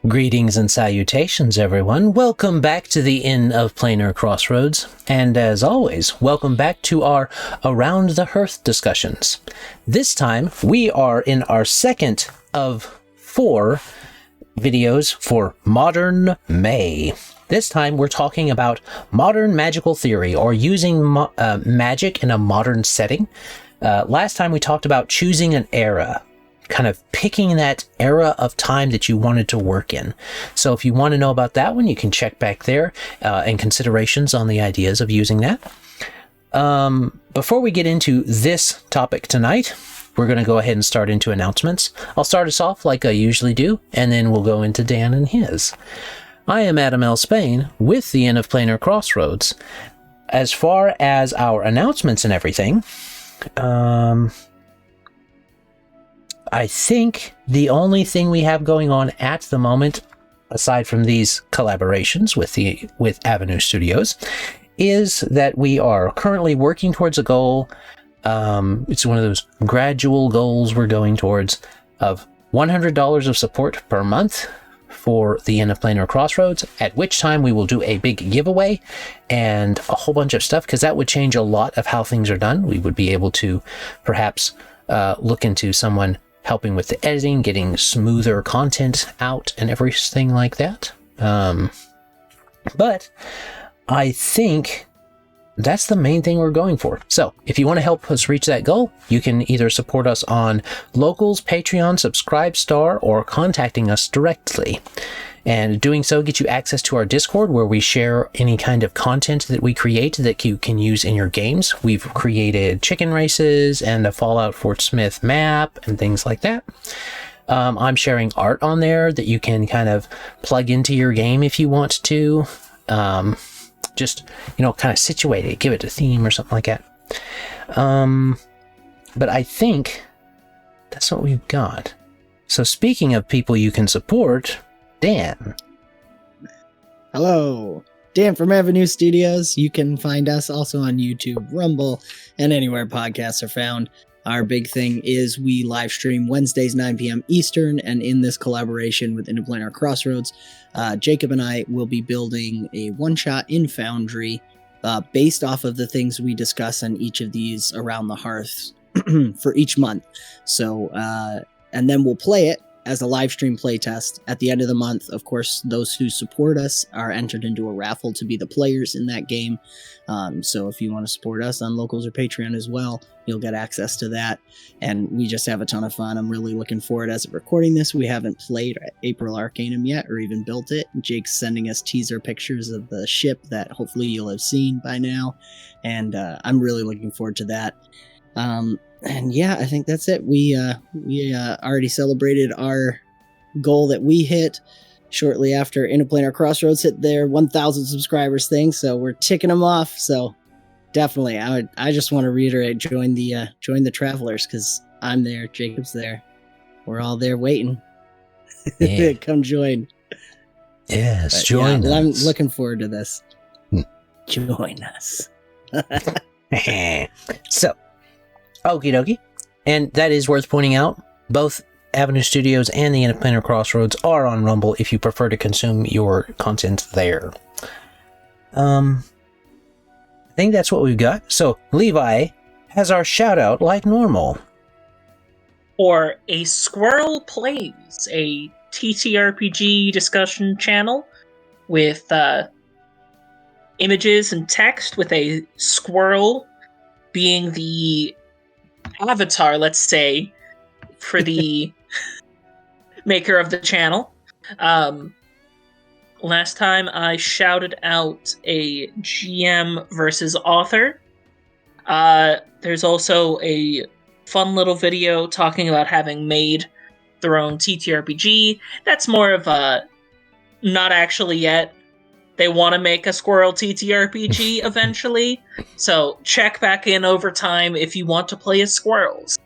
Greetings and salutations, everyone. Welcome back to the Inn of Planar Crossroads. And as always, welcome back to our Around the Hearth discussions. This time, we are in our second of 4 videos for Modern May. This time, we're talking about modern magical theory, or using magic in a modern setting. Last time, we talked about choosing an era, kind of picking that era of time that you wanted to work in. So if you want to know about that one, you can check back there and considerations on the ideas of using that. Before we get into this topic tonight, we're going to go ahead and start into announcements. I'll start us off like I usually do, and then we'll go into Dan and his. I am Adam L. Spain with the Inn of Planar Crossroads. As far as our announcements and everything, I think the only thing we have going on at the moment, aside from these collaborations with Avenue Studios, is that we are currently working towards a goal. It's one of those gradual goals we're going towards of $100 of support per month for the Inn of Planar Crossroads, at which time we will do a big giveaway and a whole bunch of stuff, because that would change a lot of how things are done. We would be able to perhaps look into someone helping with the editing, getting smoother content out and everything like that. But I think that's the main thing we're going for. So if you want to help us reach that goal, you can either support us on Locals, Patreon, Subscribestar, or contacting us directly. And doing so gets you access to our Discord, where we share any kind of content that we create that you can use in your games. We've created chicken races and a Fallout Fort Smith map and things like that. I'm sharing art on there that you can kind of plug into your game if you want to. Just, kind of situate it, give it a theme or something like that. But I think that's what we've got. So speaking of people you can support, Dan. Hello, Dan from Avenue Studios. You can find us also on YouTube, Rumble, and anywhere podcasts are found. Our big thing is we live stream Wednesdays, 9 p.m. Eastern, and in this collaboration with Inn of Planar Crossroads, Jacob and I will be building a one-shot in Foundry based off of the things we discuss on each of these Around the Hearth for each month. So, and then we'll play it as a live stream playtest at the end of the month. Of course, those who support us are entered into a raffle to be the players in that game. So if you want to support us on Locals or Patreon as well, you'll get access to that. And we just have a ton of fun. I'm really looking forward as of recording this. We haven't played April Arcanum yet or even built it. Jake's sending us teaser pictures of the ship that hopefully you'll have seen by now. And I'm really looking forward to that. And yeah, I think that's it. We already celebrated our goal that we hit shortly after Inn of Planar Crossroads hit their 1,000 subscribers thing. So we're ticking them off. So definitely, I just want to reiterate, join the travelers, because I'm there, Jacob's there, we're all there waiting. Yeah. Come join. Yes, join us. I'm looking forward to this. Join us. So. Okie dokie. And that is worth pointing out. Both Avenue Studios and the Inn of Planar Crossroads are on Rumble if you prefer to consume your content there. I think that's what we've got. So, Levi has our shout out like normal. Or A Squirrel Plays, a TTRPG discussion channel with images and text, with a squirrel being the avatar, let's say, for the maker of the channel. Last time I shouted out a GM versus author. There's also a fun little video talking about having made their own TTRPG. That's more of a not actually yet. They want to make a Squirrel TTRPG eventually, so check back in over time if you want to play as squirrels.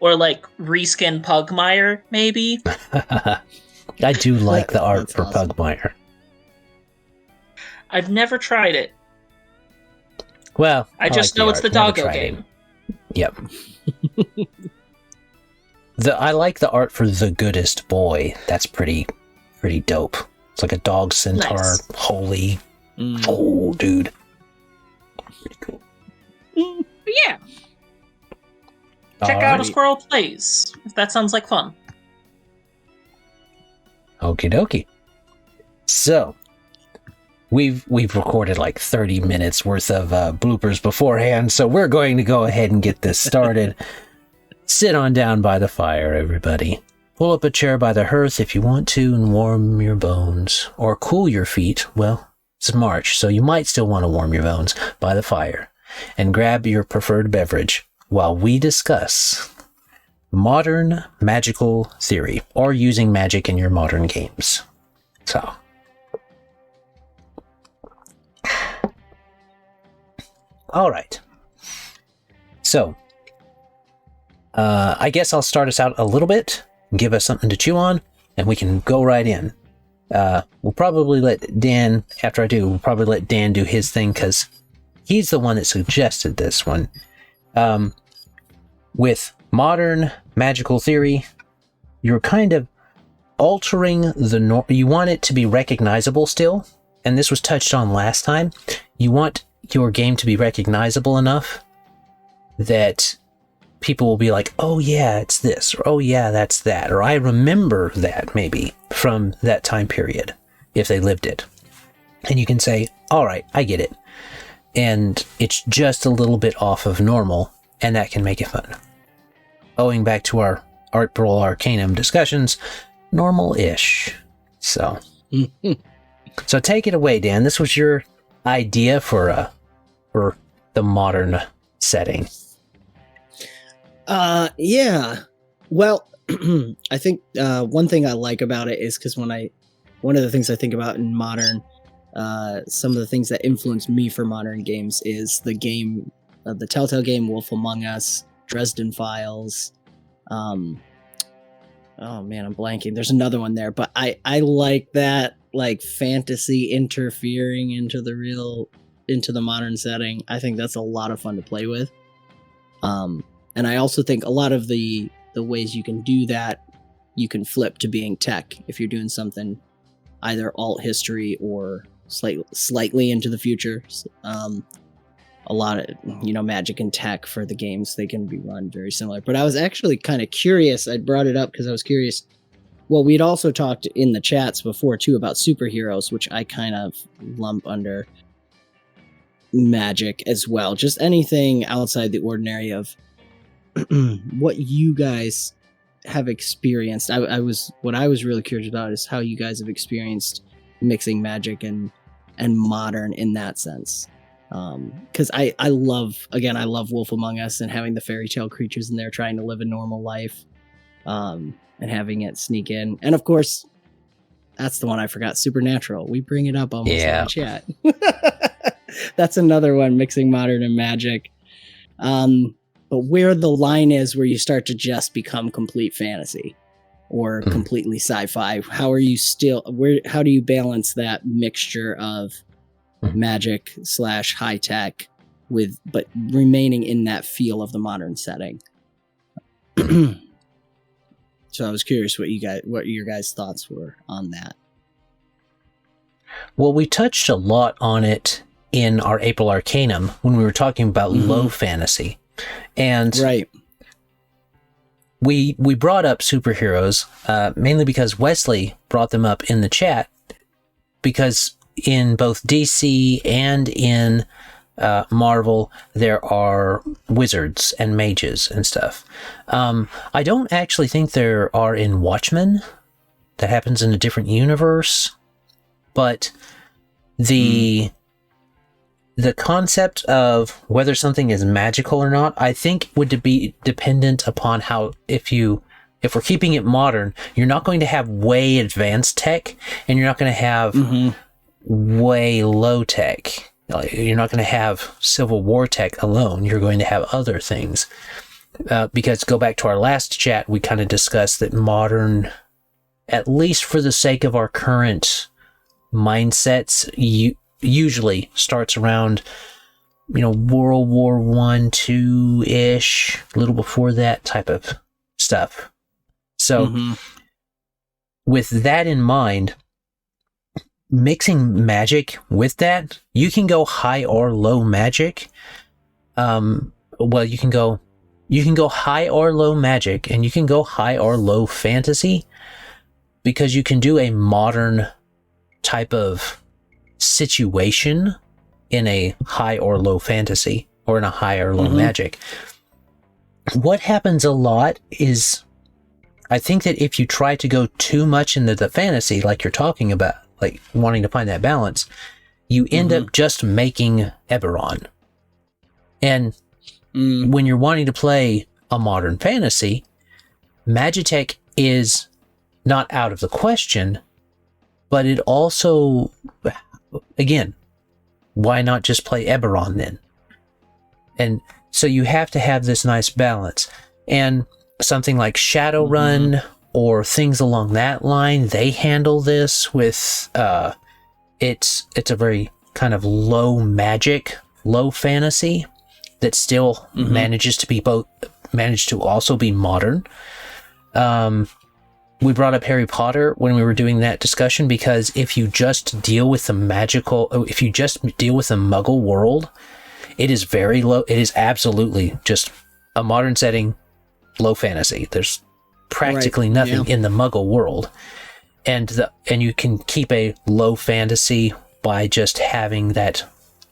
Or, reskin Pugmire, maybe? I do like the art for awesome. Pugmire. I've never tried it. Well, I just know it's the doggo game. Yep. I like the art for The Goodest Boy. That's pretty pretty dope. It's like a dog centaur, Nice. holy. Oh, dude. Pretty cool. But yeah. Check out A Alrighty. Squirrel Plays, if that sounds like fun. Okie dokie. So, we've recorded like 30 minutes worth of bloopers beforehand, so we're going to go ahead and get this started. Sit on down by the fire, everybody. Pull up a chair by the hearth if you want to and warm your bones. Or cool your feet. Well, it's March, so you might still want to warm your bones by the fire. And grab your preferred beverage while we discuss modern magical theory, or using magic in your modern games. So, all right. So, I guess I'll start us out a little bit, give us something to chew on, and we can go right in. We'll probably let Dan, after I do, we'll probably let Dan do his thing, because he's the one that suggested this one. With modern magical theory, you're kind of altering the you want it to be recognizable still, and this was touched on last time. You want your game to be recognizable enough that people will be like, oh yeah, it's this, or oh yeah, that's that, or I remember that maybe from that time period, if they lived it. And you can say, all right, I get it. And it's just a little bit off of normal, and that can make it fun. Owing back to our Art Brawl Arcanum discussions, normal-ish. So, so take it away, Dan. This was your idea for the modern setting. Yeah. Well, I think one thing I like about it is because one of the things I think about in modern, some of the things that influence me for modern games is the game, the Telltale game Wolf Among Us, Dresden Files. Oh man, I'm blanking. There's another one there, but I like that, like, fantasy interfering into the modern setting. I think that's a lot of fun to play with. And I also think a lot of the ways you can do that, you can flip to being tech if you're doing something either alt history or slightly into the future. A lot of, Magick and tech for the games, they can be run very similar. But I was actually kind of curious. I brought it up because I was curious. Well, we'd also talked in the chats before, too, about superheroes, which I kind of lump under Magick as well. Just anything outside the ordinary of what you guys have experienced. What I was really curious about is how you guys have experienced mixing Magick and modern in that sense. Because I love Wolf Among Us and having the fairy tale creatures in there trying to live a normal life, and having it sneak in. And of course, that's the one I forgot, Supernatural. We bring it up almost in the chat. That's another one, mixing modern and Magick. But where the line is where you start to just become complete fantasy or completely sci-fi, how do you balance that mixture of Magick / high tech but remaining in that feel of the modern setting? So I was curious what your guys' thoughts were on that. Well, we touched a lot on it in our April Arcanum when we were talking about low fantasy. And right. We brought up superheroes mainly because Wesley brought them up in the chat, because in both DC and in Marvel, there are wizards and mages and stuff. I don't actually think there are in Watchmen. That happens in a different universe. But the concept of whether something is magical or not, I think would be dependent upon how, if we're keeping it modern, you're not going to have way advanced tech, and you're not going to have way low tech. You're not going to have Civil War tech alone. You're going to have other things. Because go back to our last chat, we kind of discussed that modern, at least for the sake of our current mindsets, usually starts around, World War I, II-ish, a little before that type of stuff. So with that in mind, mixing magic with that, you can go high or low magic. Well, you can go high or low magic, and you can go high or low fantasy, because you can do a modern type of situation in a high or low fantasy, or in a high or low magic. What happens a lot is, I think that if you try to go too much into the fantasy, like you're talking about, like wanting to find that balance, you end up just making Eberron. And when you're wanting to play a modern fantasy, Magitek is not out of the question, but it also, again, why not just play Eberron then? And so you have to have this nice balance. And something like Shadowrun or things along that line, they handle this with, it's a very kind of low magic, low fantasy that still manages to also be modern. We brought up Harry Potter when we were doing that discussion, because if you just deal with the Muggle world, it is very low. It is absolutely just a modern setting, low fantasy. There's practically nothing in the Muggle world, and you can keep a low fantasy by just having that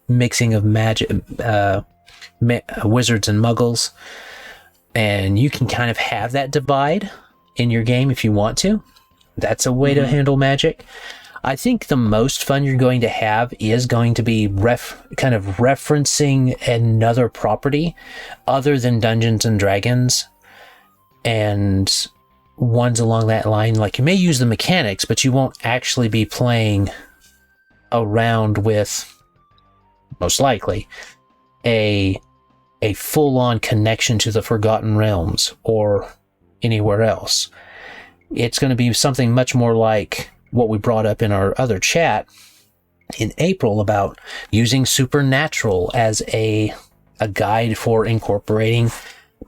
mixing of magic, wizards and Muggles, and you can kind of have that divide in your game if you want to. That's a way to handle magic. I think the most fun you're going to have is going to be kind of referencing another property other than Dungeons and Dragons, and ones along that line. Like, you may use the mechanics, but you won't actually be playing around with, most likely, a full-on connection to the Forgotten Realms or anywhere else. It's going to be something much more like what we brought up in our other chat in April about using Supernatural as a guide for incorporating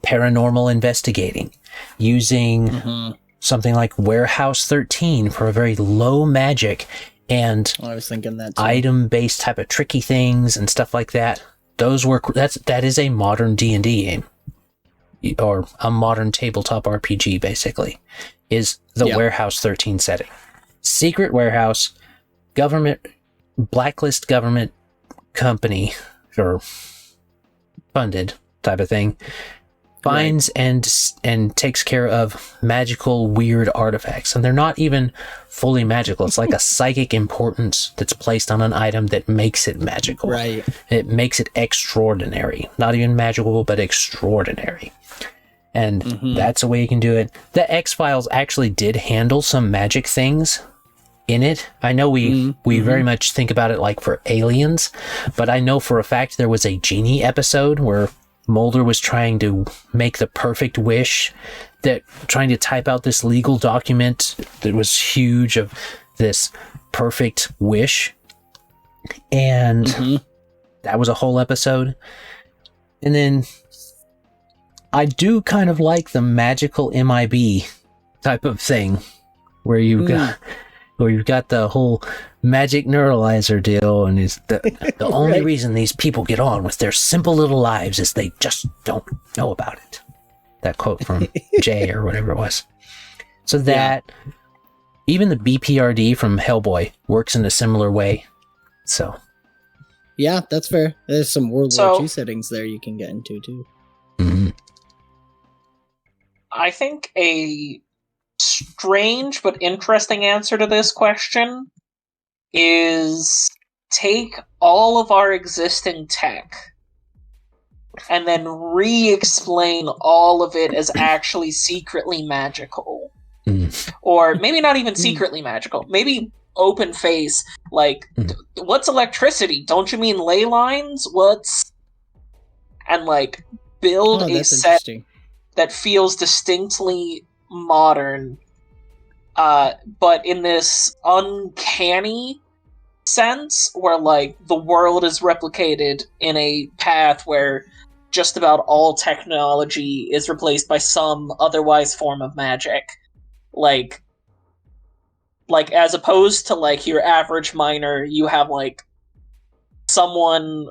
paranormal investigating, using something like Warehouse 13 for a very low magic and I was thinking that too. Item-based type of tricky things and stuff like that. That is a modern D&D game, or a modern tabletop RPG, basically, is the Warehouse 13 setting. Secret warehouse, government, blacklist government company, or funded type of thing, finds and takes care of magical, weird artifacts. And they're not even fully magical. It's like a psychic importance that's placed on an item that makes it magical. Right. It makes it extraordinary. Not even magical, but extraordinary. And that's a way you can do it. The X-Files actually did handle some magic things in it. I know we very much think about it like for Aliens, but I know for a fact there was a genie episode where Mulder was trying to make the perfect wish, trying to type out this legal document that was huge of this perfect wish. And that was a whole episode. And then I do kind of like the magical MIB type of thing, where you've got the whole magic neuralizer deal, and is the only reason these people get on with their simple little lives is they just don't know about it. That quote from Jay or whatever it was. So that even the BPRD from Hellboy works in a similar way. So yeah, that's fair. There's some World War II settings there you can get into too. I think a strange but interesting answer to this question is take all of our existing tech and then re-explain all of it as actually secretly magical. Or maybe not even secretly magical. Maybe open face, like, what's electricity? Don't you mean ley lines? And, like, build a set that feels distinctly modern, but in this uncanny sense where, like, the world is replicated in a path where just about all technology is replaced by some otherwise form of magic. Like, like, as opposed to, like, your average miner, you have, like, someone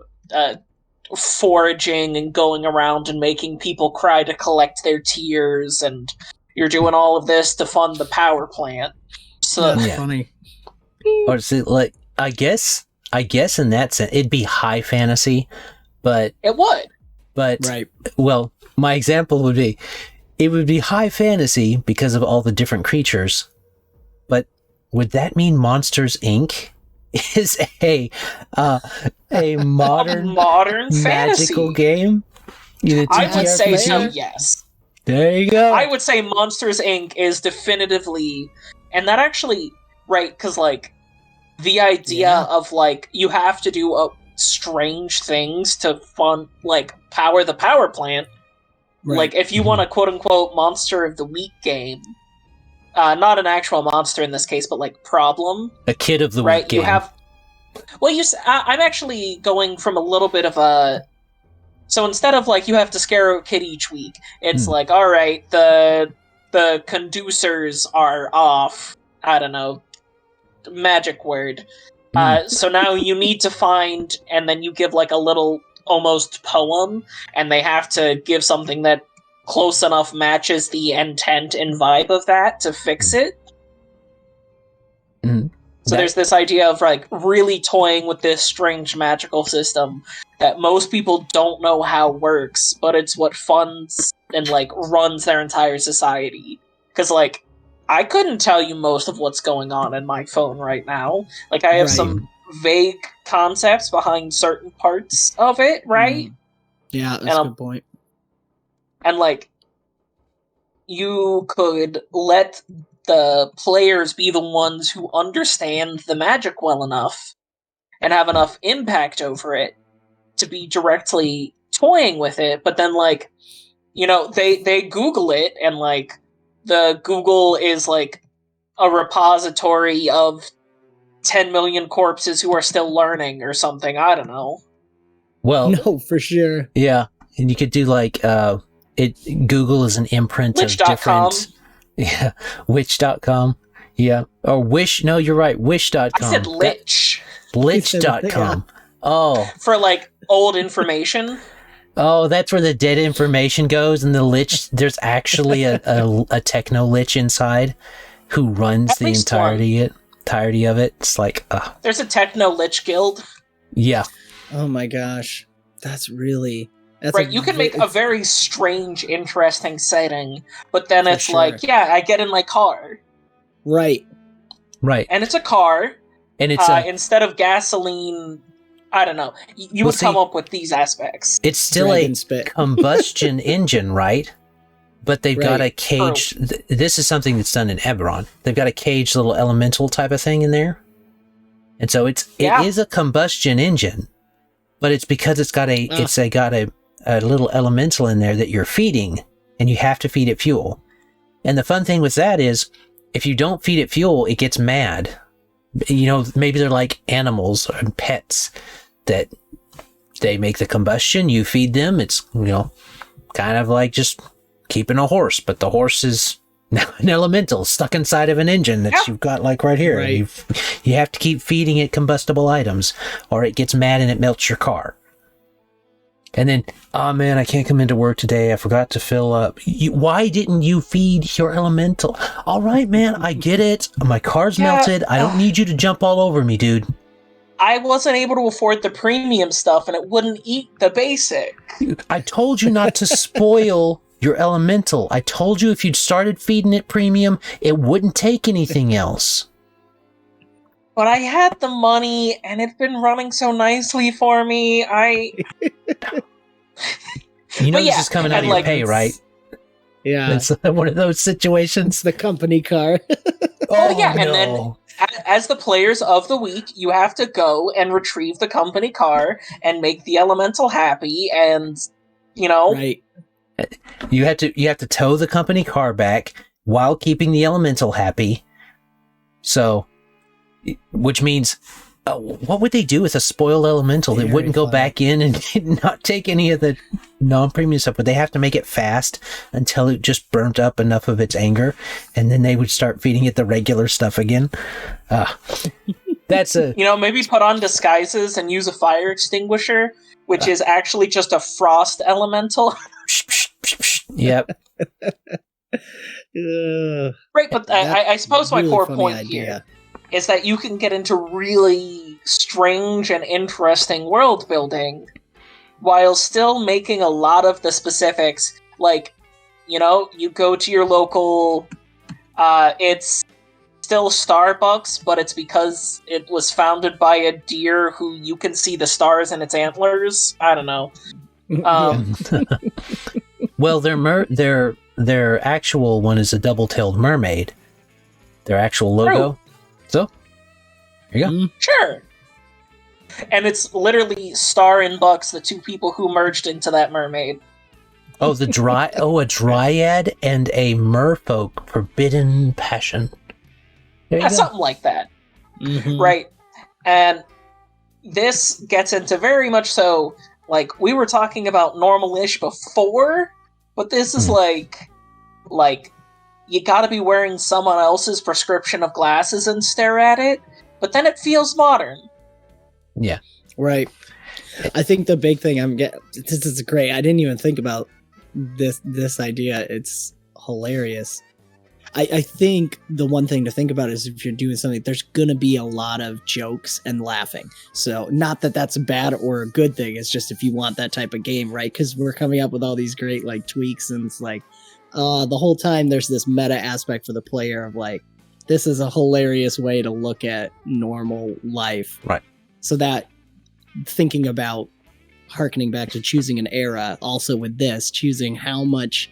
foraging and going around and making people cry to collect their tears, and you're doing all of this to fund the power plant. So That's funny. Or see, like, I guess in that sense, it'd be high fantasy, but it would. But Right. well, my example would be, it would be high fantasy because of all the different creatures. But would that mean Monsters Inc. is a modern magical fantasy game? I would say so, player? yes. There you go. I would say Monsters Inc. is definitively, and that actually, right, because, like, the idea of, like, you have to do strange things to fund, like, power the power plant. Right. Like, if you want a quote-unquote Monster of the Week game, not an actual monster in this case, but, like, problem. A Kid of the right? Week game. You have... Well, I'm actually going from a little bit of a... So instead of, like, you have to scare a kid each week, it's like, alright, the conducers are off. I don't know. Magic word. So now you need to find, and then you give, like, a little almost poem, and they have to give something that close enough matches the intent and vibe of that to fix it. So there's this idea of, like, really toying with this strange magical system that most people don't know how works, but it's what funds and, like, runs their entire society. Because, like, I couldn't tell you most of what's going on in my phone right now. Like, I have some vague concepts behind certain parts of it, right? Yeah, that's a good point. And, like, you could let the players be the ones who understand the magic well enough and have enough impact over it to be directly toying with it, but then, like, you know, they Google it, and, like, the Google is, like, a repository of 10 million corpses who are still learning or something. I don't know. Well, no, for sure. Yeah, and you could do, like, Google is an imprint of different... Yeah, Witch.com. Yeah. Or Wish. No, you're right. Wish.com. I said Lich. Lich.com. Oh. For, like, old information. Oh, that's where the dead information goes, and the Lich, there's actually a techno Lich inside who runs the entirety of it. It's like, there's a techno Lich guild. Yeah. Oh my gosh. That's really... right, you can make a very strange, interesting setting, but then it's like, yeah, I get in my car. Right. Right. And it's a car. And it's instead of gasoline, I don't know. You would come up with these aspects. It's still a combustion engine, right? But they've got a cage. This is something that's done in Eberron. They've got a caged little elemental type of thing in there. And so it is a combustion engine, but it's because it's got a little elemental in there that you're feeding, and you have to feed it fuel. And the fun thing with that is, if you don't feed it fuel, it gets mad. You know, maybe they're like animals or pets that they make the combustion, you feed them. It's, you know, kind of like just keeping a horse, but the horse is now an elemental stuck inside of an engine that you've got, like, right here. Right. You have to keep feeding it combustible items, or it gets mad and it melts your car. And then, oh man, I can't come into work today. I forgot to fill up. Why didn't you feed your elemental? All right, man, I get it. My car's melted. I don't need you to jump all over me, dude. I wasn't able to afford the premium stuff, and it wouldn't eat the basic. I told you not to spoil your elemental. I told you if you'd started feeding it premium, it wouldn't take anything else. But I had the money, and it's been running so nicely for me. You know, this is coming out of your pay, right? Yeah. It's one of those situations. The company car. And then, as the players of the week, you have to go and retrieve the company car and make the elemental happy, and, you know... Right. You have to tow the company car back while keeping the elemental happy. So... Which means what would they do with a spoiled elemental that wouldn't go back in and not take any of the non-premium stuff? Would they have to make it fast until it just burnt up enough of its anger, and then they would start feeding it the regular stuff again? That's a... maybe put on disguises and use a fire extinguisher, which is actually just a frost elemental. Yep. Right, but I suppose my core point here is that you can get into really strange and interesting world building while still making a lot of the specifics. Like, you go to your local, it's still Starbucks, but it's because it was founded by a deer who you can see the stars in its antlers. I don't know. Well, their actual one is a double-tailed mermaid. Their actual logo. True. So, there you go. Sure. And it's literally Star and Bucks, the two people who merged into that mermaid. Oh, a dryad and a merfolk, forbidden passion. There you go. Something like that. Mm-hmm. Right. And this gets into very much so, like, we were talking about normal-ish before, but this is like, you gotta be wearing someone else's prescription of glasses and stare at it, but then it feels modern. Yeah. Right. I think the big thing this is great. I didn't even think about this idea. It's hilarious. I think the one thing to think about is if you're doing something, there's gonna be a lot of jokes and laughing. So not that that's a bad or a good thing. It's just if you want that type of game, right? Because we're coming up with all these great like tweaks, and it's like the whole time there's this meta aspect for the player of like, this is a hilarious way to look at normal life. Right. So that thinking about harkening back to choosing an era, also with this, choosing how much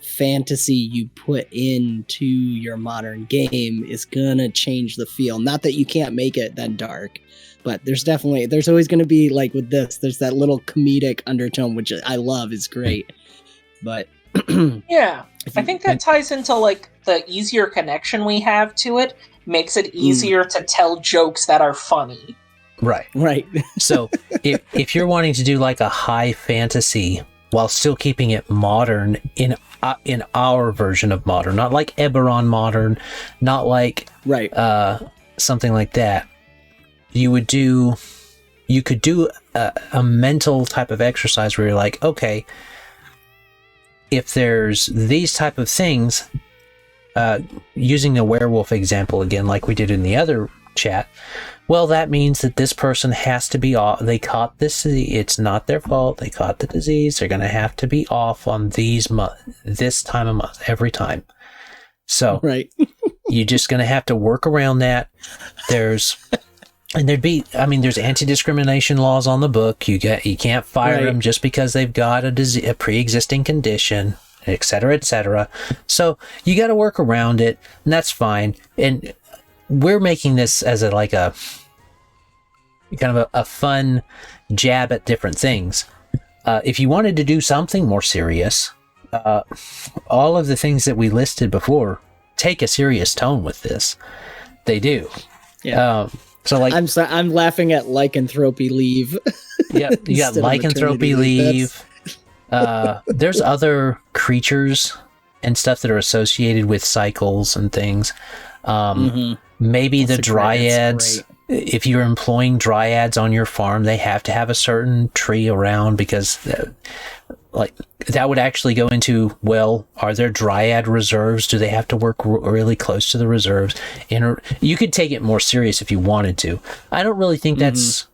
fantasy you put into your modern game is gonna change the feel. Not that you can't make it that dark, but there's always gonna be, like with this, there's that little comedic undertone, which I love, is great. But yeah, I think that ties into like the easier connection we have to it, makes it easier to tell jokes that are funny. Right. So if you're wanting to do like a high fantasy while still keeping it modern in our version of modern, not like Eberron modern, not like something like that, you could do a mental type of exercise where you're like, okay, if there's these type of things, using the werewolf example again, like we did in the other chat, well, that means that this person has to be off. They caught this. It's not their fault. They caught the disease. They're going to have to be off on this time of month every time. So you're just going to have to work around that. There's anti-discrimination laws on the book. You can't fire them just because they've got a pre-existing condition, et cetera, et cetera. So you got to work around it, and that's fine. And we're making this as a kind of a fun jab at different things. If you wanted to do something more serious, all of the things that we listed before take a serious tone with this. They do. Yeah. So like, I'm laughing at lycanthropy leave. Yeah, you got lycanthropy leave. There's other creatures and stuff that are associated with cycles and things. Maybe the dryads, if you're employing dryads on your farm, they have to have a certain tree around, because that would actually go into, well, are there dryad reserves? Do they have to work really close to the reserves? You could take it more serious if you wanted to. I don't really think that's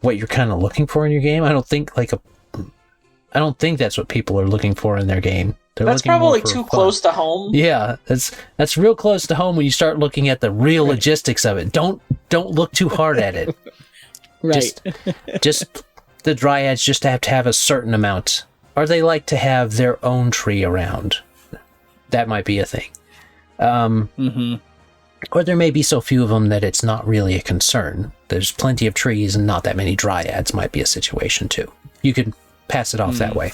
what you're kind of looking for in your game. I don't think that's what people are looking for in their game. That's probably too close to home. Yeah, that's real close to home when you start looking at the real logistics of it. Don't look too hard at it. Right. Just the dryads just have to have a certain amount, or they like to have their own tree around. That might be a thing. Or there may be so few of them that it's not really a concern. There's plenty of trees and not that many dryads might be a situation too. You could pass it off that way.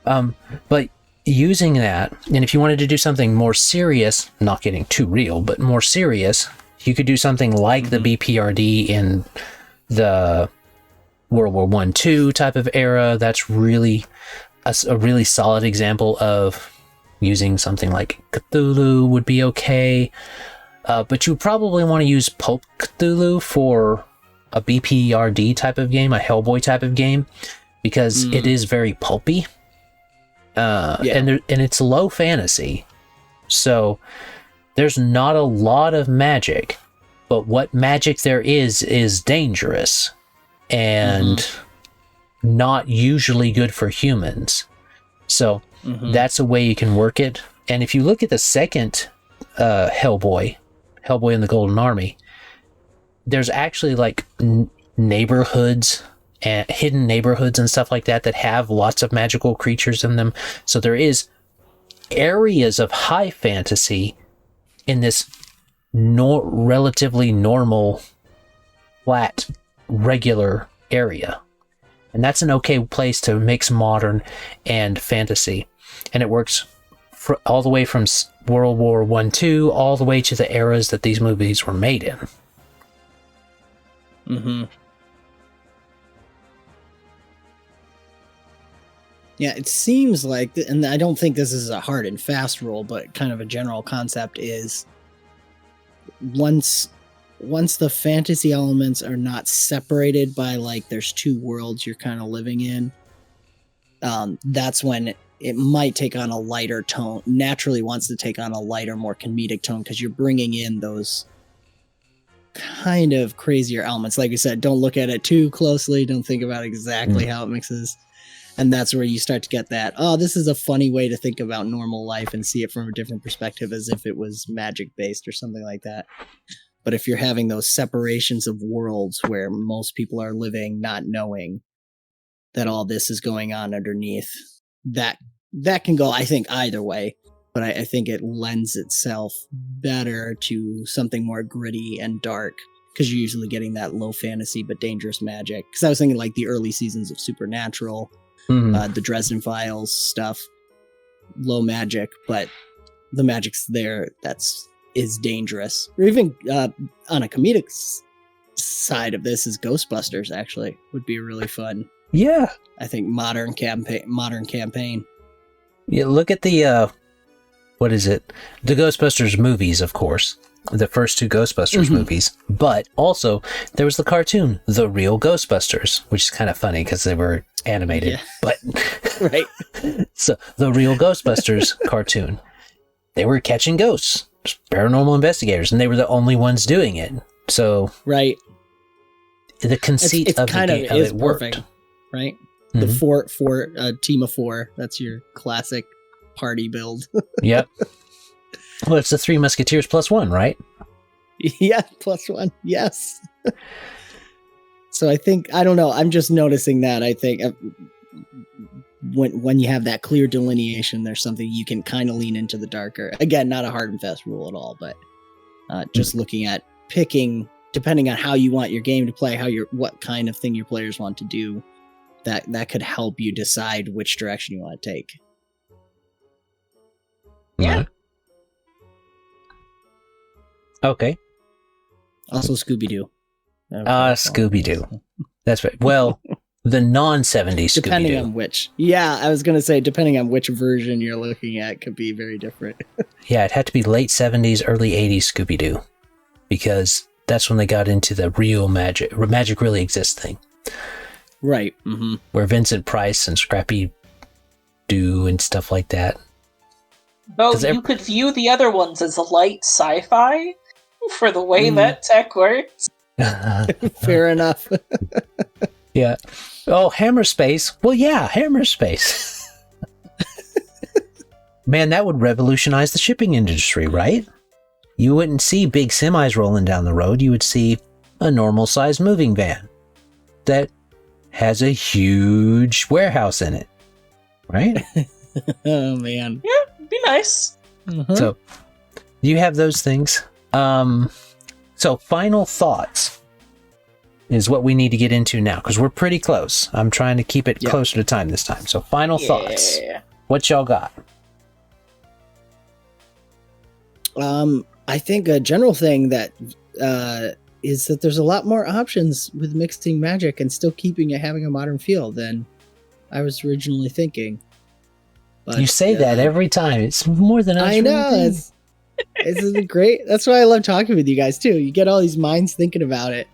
But using that, and if you wanted to do something more serious, not getting too real, but more serious, You could do something like the BPRD in the World War I/II type of era. That's really a really solid example of using something like Cthulhu would be okay. But you would probably want to use Pulp Cthulhu for a BPRD type of game, a Hellboy type of game, because it is very pulpy. And it's low fantasy. So there's not a lot of magic, but what magic there is dangerous and not usually good for humans. So that's a way you can work it. And if you look at the second Hellboy and the Golden Army, there's actually like neighborhoods and hidden neighborhoods and stuff like that have lots of magical creatures in them. So there is areas of high fantasy in this relatively normal, flat, regular area. And that's an okay place to mix modern and fantasy. And it works all the way from World War I/II all the way to the eras that these movies were made in. Yeah, it seems like, and I don't think this is a hard and fast rule, but kind of a general concept is once the fantasy elements are not separated by like there's two worlds you're kind of living in, that's when it might take on a lighter tone. Naturally wants to take on a lighter, more comedic tone because you're bringing in those kind of crazier elements. Like you said, don't look at it too closely. Don't think about exactly how it mixes. And that's where you start to get that, oh, this is a funny way to think about normal life and see it from a different perspective as if it was magic based or something like that. But if you're having those separations of worlds where most people are living not knowing that all this is going on underneath, that can go, I think, either way. But I think it lends itself better to something more gritty and dark because you're usually getting that low fantasy but dangerous magic. Because I was thinking like the early seasons of Supernatural, the Dresden Files stuff, low magic, but the magic's there is dangerous. Or even on a comedic side of this is Ghostbusters, actually, would be really fun. Yeah. I think modern campaign. Yeah, look at the, what is it? The Ghostbusters movies, of course. The first two Ghostbusters movies. But also, there was the cartoon, The Real Ghostbusters, which is kind of funny because they were animated. Yeah. But right. So, The Real Ghostbusters cartoon. They were catching ghosts, paranormal investigators, and they were the only ones doing it. So, right. The conceit it's of kind the game of worked. Perfect, right? The four team of four. That's your classic party build. Yep. Well, it's the Three Musketeers plus one, right? Yeah, plus one. Yes. So I don't know. I'm just noticing that. I think when you have that clear delineation, there's something you can kind of lean into the darker. Again, not a hard and fast rule at all, but just looking at picking, depending on how you want your game to play, what kind of thing your players want to do, that could help you decide which direction you want to take. Yeah. Okay. Also Scooby-Doo. Scooby-Doo. That's right. Well, the non-70s Scooby-Doo. Depending on which. Yeah, I was going to say, depending on which version you're looking at, could be very different. Yeah, it had to be late 70s, early 80s Scooby-Doo. Because that's when they got into the real magic really exists thing. Right. Where Vincent Price and Scrappy Doo and stuff like that. Though you could view the other ones as light sci-fi for the way that tech works. Fair enough. Yeah. Oh, Hammer Space. Well, yeah, Hammer Space. Man, that would revolutionize the shipping industry, right? You wouldn't see big semis rolling down the road. You would see a normal-sized moving van that has a huge warehouse in it, right? Oh, man. Yeah, it'd be nice. So, you have those things. So, final thoughts is what we need to get into now, because we're pretty close. I'm trying to keep it closer to time this time. So, final thoughts. What y'all got? I think a general thing that is that there's a lot more options with mixing Magic and still keeping it having a modern feel than I was originally thinking. But, you say that every time. It's more than I know. It's great. That's why I love talking with you guys too. You get all these minds thinking about it.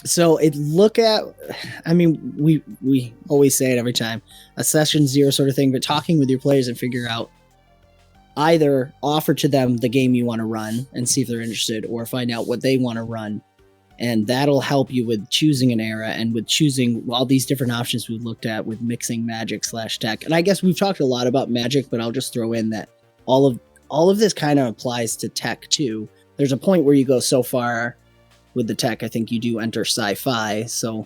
So we always say it every time, a session zero sort of thing, but talking with your players and figure out, either offer to them the game you want to run and see if they're interested, or find out what they want to run. And that'll help you with choosing an era and with choosing all these different options we've looked at with mixing Magic/tech. And I guess we've talked a lot about Magic, but I'll just throw in that all of this kind of applies to tech too. There's a point where you go so far with the tech, I think you do enter sci-fi, so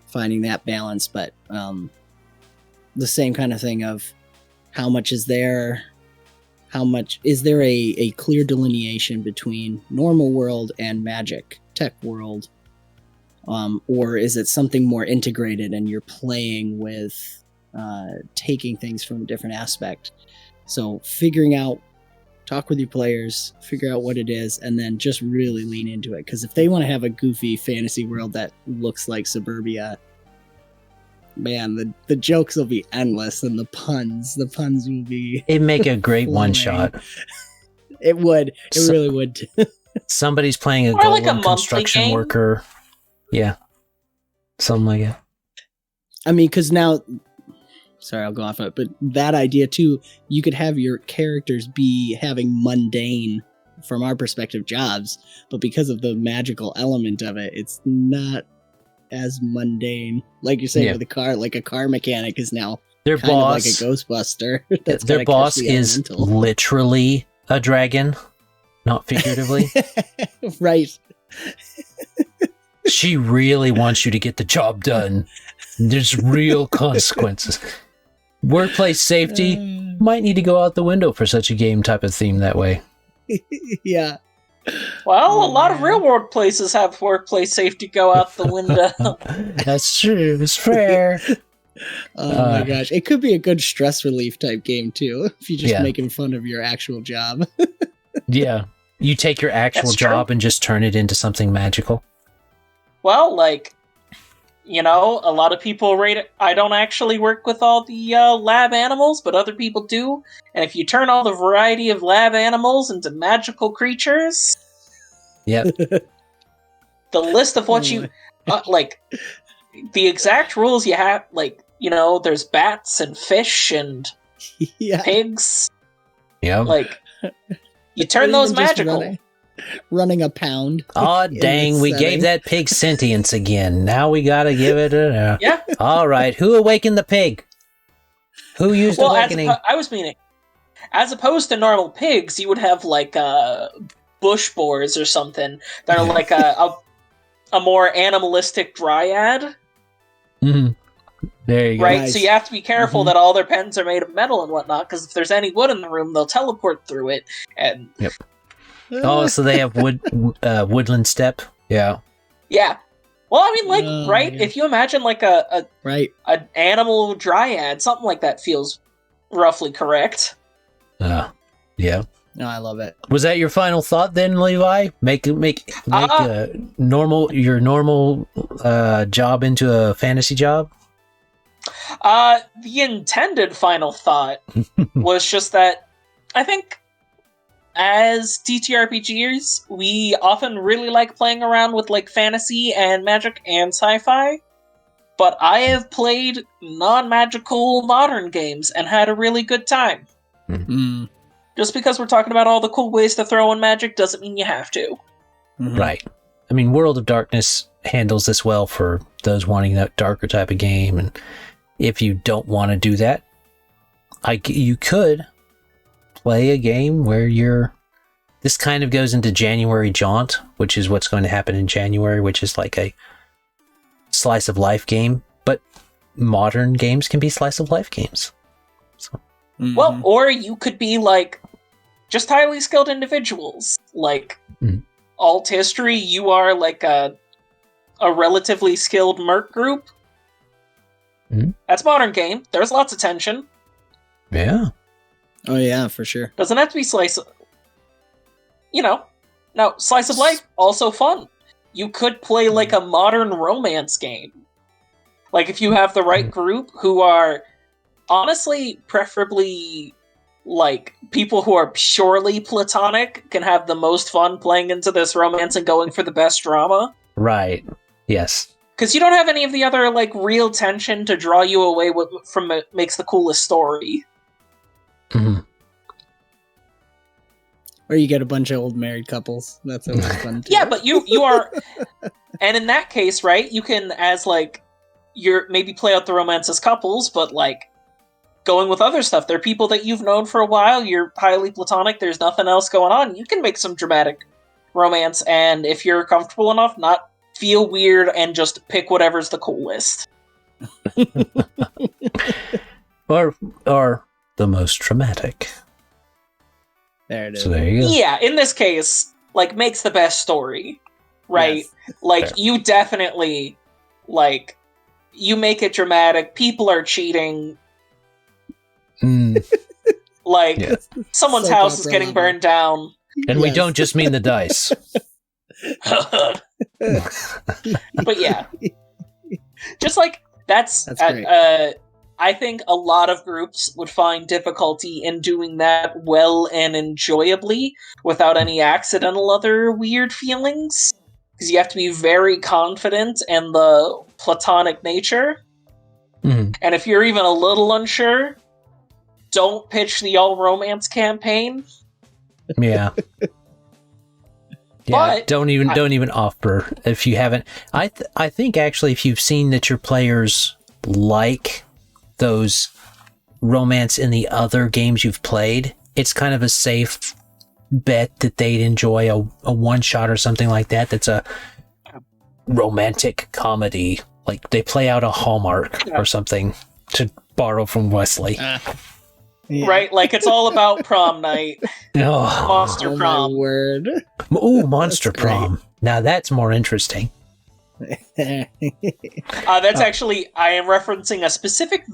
finding that balance, but the same kind of thing of how much is there a clear delineation between normal world and Magic tech world, or is it something more integrated and you're playing with taking things from a different aspect? So talk with your players, figure out what it is, and then just really lean into it. Because if they want to have a goofy fantasy world that looks like Suburbia, man, the jokes will be endless, and the puns will be... It'd make a great one-shot. It would. It really would. Somebody's playing a Or like golem a construction game. worker. Yeah. Something like that. I mean, because now... Sorry, I'll go off it, but that idea too, you could have your characters be having mundane, from our perspective, jobs, but because of the magical element of it, it's not as mundane. Like you're saying with a car, like a car mechanic is now their kind boss, of like a Ghostbuster. Their boss is literally a dragon, not figuratively. Right. She really wants you to get the job done. There's real consequences. Workplace safety might need to go out the window for such a game type of theme that way. Yeah. Well, a lot of real world places have workplace safety go out the window. That's true. It's fair. Oh my gosh. It could be a good stress relief type game too, if you're just making fun of your actual job. Yeah. You take your actual job and just turn it into something magical. Well, a lot of people rate it. I don't actually work with all the lab animals, but other people do. And if you turn all the variety of lab animals into magical creatures, yep. The list of what you the exact rules you have, there's bats and fish and pigs. Yeah. You turn those magical. Running a pound. Oh, dang, we gave that pig sentience again. Now we gotta give it a... Yeah. All right, who awakened the pig? Who used awakening? I was meaning, as opposed to normal pigs, you would have, bush boars or something that are like a more animalistic dryad. Mm-hmm. There you go. Right, so you have to be careful that all their pens are made of metal and whatnot, because if there's any wood in the room, they'll teleport through it, and... Yep. Oh, so they have woodland step? Yeah. Yeah. Well, I mean, right? Yeah. If you imagine an animal dryad, something like that feels roughly correct. Yeah. No, I love it. Was that your final thought then, Levi? Make your normal job into a fantasy job? The intended final thought was just that I think as TTRPGers, we often really like playing around with fantasy and magic and sci-fi, but I have played non-magical modern games and had a really good time. Mm-hmm. Just because we're talking about all the cool ways to throw in magic doesn't mean you have to. Mm-hmm. Right. I mean, World of Darkness handles this well for those wanting that darker type of game, and if you don't want to do that, you could play a game where this kind of goes into January Jaunt, which is what's going to happen in January, which is like a slice of life game, but modern games can be slice of life games. So. Mm-hmm. Well, or you could be just highly skilled individuals. Alt History, you are a relatively skilled merc group. Mm-hmm. That's modern game. There's lots of tension. Yeah. Oh yeah, for sure. Doesn't have to be slice. Now, Slice of Life, also fun. You could play like a modern romance game. Like, if you have the right group who are, honestly, preferably, like, people who are purely platonic can have the most fun playing into this romance and going for the best drama. Right. Yes. Because you don't have any of the other, like, real tension to draw you away from it makes the coolest story. Mm-hmm. Or you get a bunch of old married couples. That's always fun, too. Yeah, but you are... And in that case, right, you can, as, like, you're maybe play out the romance as couples, but, like, going with other stuff. They're people that you've known for a while, you're highly platonic, there's nothing else going on. You can make some dramatic romance, and if you're comfortable enough, not feel weird and just pick whatever's the coolest. or the most dramatic. There it is. So there you go. Yeah, in this case, like, makes the best story, right? Yes. Like, Fair. you definitely, like, you make it dramatic, people are cheating, like, Yeah. someone's Soap house is opera getting level. burned down. And we Yes. don't just mean the dice. But yeah. Just like, that's great. I think a lot of groups would find difficulty in doing that well and enjoyably without any accidental other weird feelings. Because you have to be very confident in the platonic nature. Mhm. And if you're even a little unsure, don't pitch the all-romance campaign. Yeah. But don't even offer if you haven't. I think actually if you've seen that your players like those romance in the other games you've played, it's kind of a safe bet that they'd enjoy a one shot or something like that. That's a romantic comedy, like they play out a Hallmark or something, to borrow from Wesley. Yeah. Right? Like, it's all about prom night. Oh, Monster Oh, prom. my word. ooh, Monster That's great. Prom. Now that's more interesting. That's actually, I am referencing a specific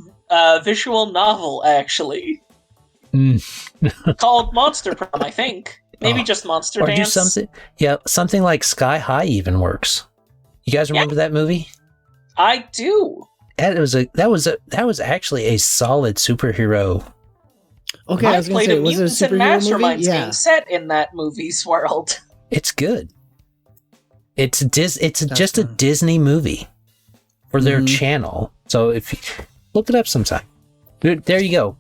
visual novel, actually, called Monster Prom, I think. Maybe Oh. just Monster Or Dance. do something. Yeah, something like Sky High even works. You guys remember that movie? I do. That was actually a solid superhero. Okay, I was going to played say, a was it a Mutants and superhero Masterminds movie? Yeah. game set in that movie's world. It's good. It's just a fun. Disney movie for their Mhm. channel. So if you look it up sometime. There you go.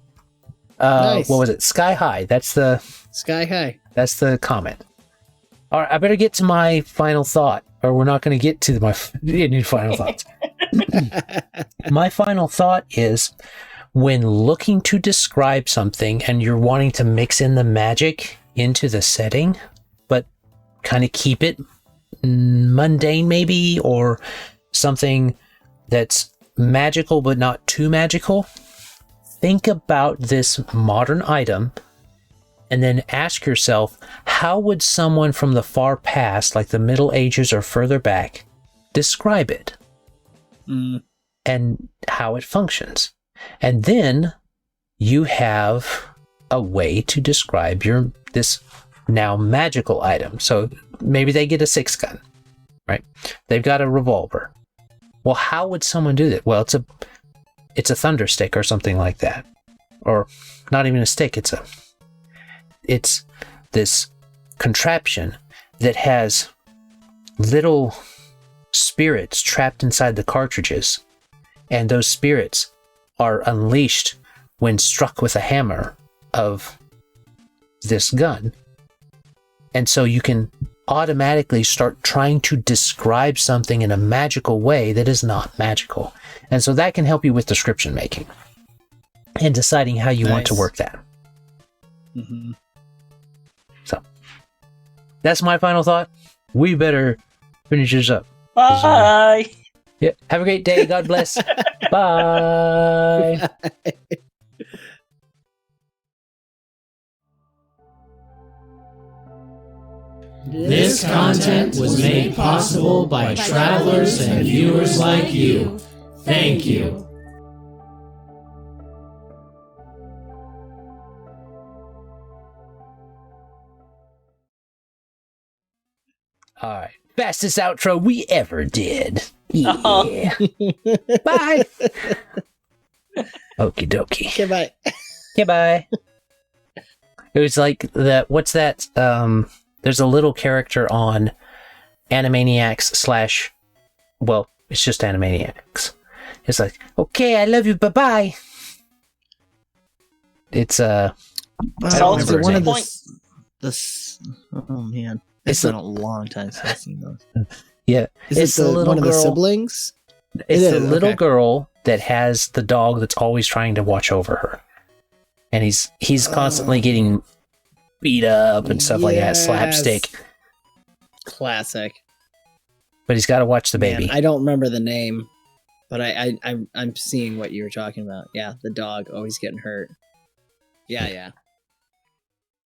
Nice. What was it? Sky High. That's the Sky High. comment. All right, I better get to my final thought, or we're not going to get to my any final thoughts. My final thought is, when looking to describe something and you're wanting to mix in the magic into the setting, but kind of keep it mundane maybe, or something that's magical but not too magical, think about this modern item and then ask yourself, how would someone from the far past, like the Middle Ages or further back, describe it? And how it functions. And then you have a way to describe this now magical item. So maybe they get a 6-gun, right? They've got a revolver. Well, how would someone do that? Well, it's a thunder stick or something like that. Or not even a stick, it's this contraption that has little spirits trapped inside the cartridges, and those spirits are unleashed when struck with a hammer of this gun. And so you can automatically start trying to describe something in a magical way that is not magical. And so that can help you with description making and deciding how you want to Nice. work that. Mm-hmm. So that's my final thought. We better finish this up. Bye! Yeah. Have a great day. God bless. Bye. This content was made possible by travelers and viewers like you. Thank you. All right. Fastest outro we ever did. Yeah. Uh-huh. Bye. Okie dokie. Okay, bye. Goodbye. It was like that. What's that? There's a little character on Animaniacs / well, it's just Animaniacs. It's like, okay, I love you. Bye bye. It's I don't remember his one name. of oh man, it's been a long time since I've seen those. Yeah, Is it one of the siblings? It's It the is, little okay. girl that has the dog that's always trying to watch over her, and he's constantly getting beat up and stuff like that, Yes. slapstick. Classic. But he's got to watch the baby. Man, I don't remember the name, but I'm seeing what you were talking about. Yeah, the dog always getting hurt. Yeah.